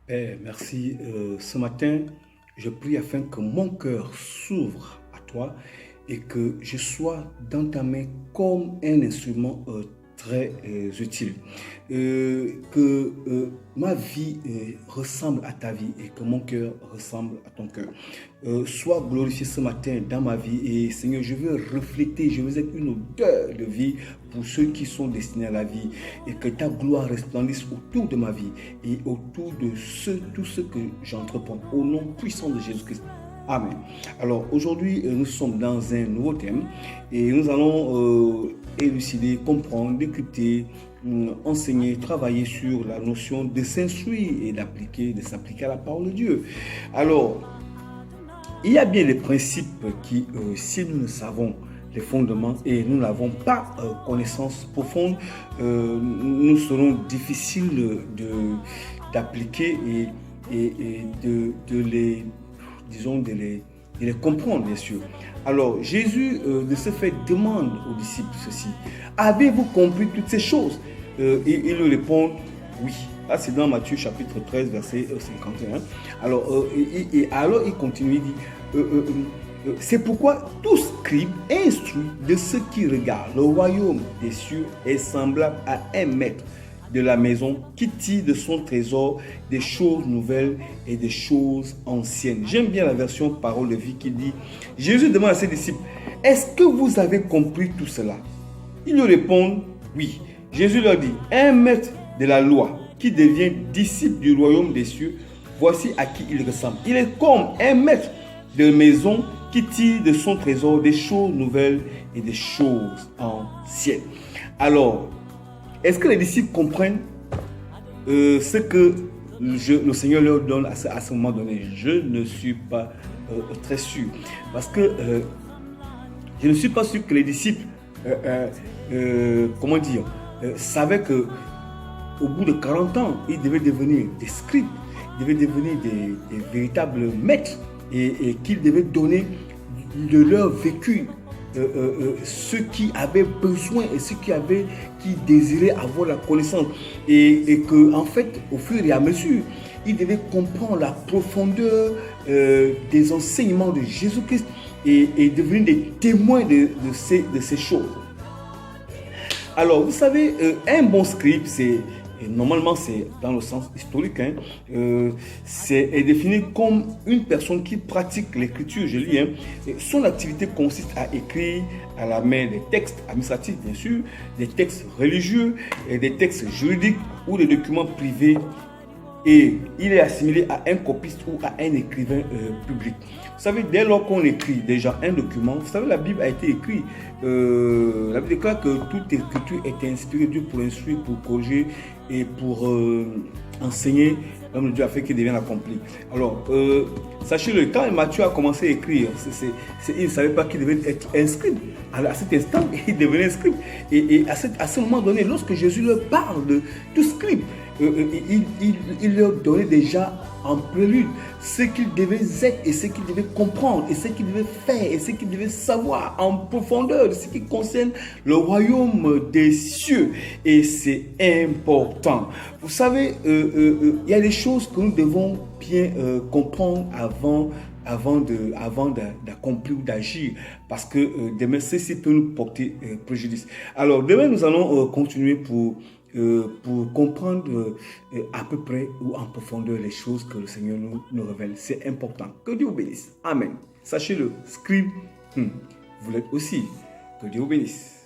Père, merci. Ce matin, je prie afin que mon cœur s'ouvre à toi et que je sois dans ta main comme un instrument très utile. Que ma vie ressemble à ta vie et que mon cœur ressemble à ton cœur. Sois glorifié ce matin dans ma vie et Seigneur, je veux refléter, je veux être une odeur de vie pour ceux qui sont destinés à la vie et que ta gloire resplendisse autour de ma vie et autour de tout ce que j'entreprends au nom puissant de Jésus-Christ. Amen. Alors aujourd'hui, nous sommes dans un nouveau thème et nous allons élucider, comprendre, décrypter, enseigner, travailler sur la notion de s'instruire et de s'appliquer à la parole de Dieu. Alors, il y a bien des principes qui, si nous ne savons les fondements et nous n'avons pas connaissance profonde, nous serons difficiles d'appliquer et de les, disons, de les comprendre, bien sûr. Alors, Jésus, de ce fait, demande aux disciples ceci. Avez-vous compris toutes ces choses? Et ils lui répondent, oui. Là, c'est dans Matthieu chapitre 13, verset 51. Alors, alors il continue, il dit, c'est pourquoi tout scribe instruit de ce qui regarde. Le royaume des cieux est semblable à un maître de la maison qui tire de son trésor des choses nouvelles et des choses anciennes. J'aime bien la version Parole de vie qui dit, Jésus demande à ses disciples, est-ce que vous avez compris tout cela? Ils lui répondent, oui. Jésus leur dit, un maître de la loi qui devient disciple du royaume des cieux, voici à qui il ressemble. Il est comme un maître de maison qui tire de son trésor des choses nouvelles et des choses anciennes. Alors, est-ce que les disciples comprennent ce que le Seigneur leur donne à ce moment donné? Je ne suis pas très sûr. Parce que je ne suis pas sûr que les disciples, savaient que au bout de 40 ans, ils devaient devenir des scribes, ils devaient devenir des véritables maîtres et qu'ils devaient donner de leur vécu ceux qui avaient besoin et ceux qui désiraient avoir la connaissance et que en fait au fur et à mesure ils devaient comprendre la profondeur des enseignements de Jésus-Christ et devenir des témoins de ces choses. Alors vous savez, un bon scribe, normalement c'est dans le sens historique, est défini comme une personne qui pratique l'écriture. Je lis, son activité consiste à écrire à la main des textes administratifs, bien sûr, des textes religieux, et des textes juridiques ou des documents privés. Et il est assimilé à un copiste ou à un écrivain public. Vous savez, dès lors qu'on écrit déjà un document, vous savez, la Bible a été écrite. La Bible déclare que toute écriture est inspirée de Dieu pour instruire, pour corriger et pour enseigner, comme Dieu a fait qu'il devienne accompli. Alors, sachez-le, quand Matthieu a commencé à écrire, il ne savait pas qu'il devait être inscrit. À cet instant, il devenait inscrit. Et à ce moment donné, lorsque Jésus leur parle de tout scribe, il leur donnait déjà en prélude ce qu'ils devaient être et ce qu'ils devaient comprendre et ce qu'ils devaient faire et ce qu'ils devaient savoir en profondeur de ce qui concerne le royaume des cieux. Et c'est important. Vous savez, il y a des choses que nous devons bien comprendre avant d'accomplir ou d'agir, parce que demain, ceci peut nous porter préjudice. Alors, demain, nous allons continuer pour comprendre à peu près ou en profondeur les choses que le Seigneur nous révèle. C'est important. Que Dieu vous bénisse. Amen. Sachez-le, scribe, vous l'êtes aussi. Que Dieu vous bénisse.